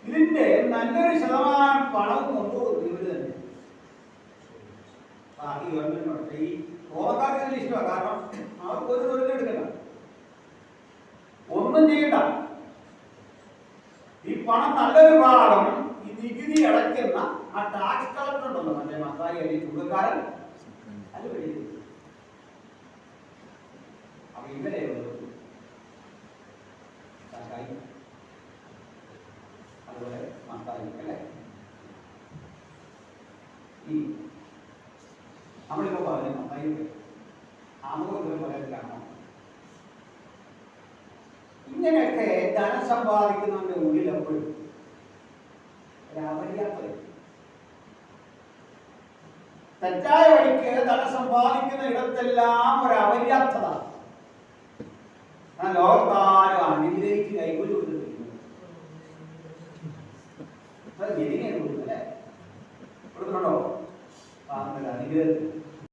ഇതിന്റെ നല്ലൊരു ശതമാനം പണവും കൊണ്ടുപോകും ഇവര് തന്നെ. ബാക്കി ഗവൺമെന്റിനോട് ഈ ഓർക്കാർക്ക് ഇഷ്ടമാണ്. കാരണം അവർക്ക് ഒരു തൊഴിലെടുക്കണ്ട, ഒന്നും ചെയ്യണ്ട. ഈ പണം നല്ലൊരു ഭാഗം ഈ നികുതി അടയ്ക്കുന്ന ആ ടാക്സ് കളക്ടർ ഉണ്ടല്ലോ, മറ്റേ മത്തായി അല്ലെങ്കിൽ ചുങ്കക്കാരൻ, അത് പിടിക്കും. അപ്പൊ ഇവരെ അതുപോലെ മത്തായി അല്ലേ. ഈ നമ്മളിപ്പോ പറഞ്ഞു മത്തായി ആമുഖത്തിൽ പറയാനാണോ ഇങ്ങനെയൊക്കെ ധനം സമ്പാദിക്കുന്നതിന്റെ ഉള്ളിൽ എപ്പോഴും ഒരു അപര്യാപ്തത. തെറ്റായ വഴിക്ക് ധനം സമ്പാദിക്കുന്ന ഇടത്തെല്ലാം ഒരു അപര്യാപ്തത. ലോകത്താരും അനുഗ്രഹിച്ച് കൈകൊല്ലു കൊടുത്തിട്ടില്ല. കൊടുക്കുന്നുണ്ടോ? അനുഗ്രഹം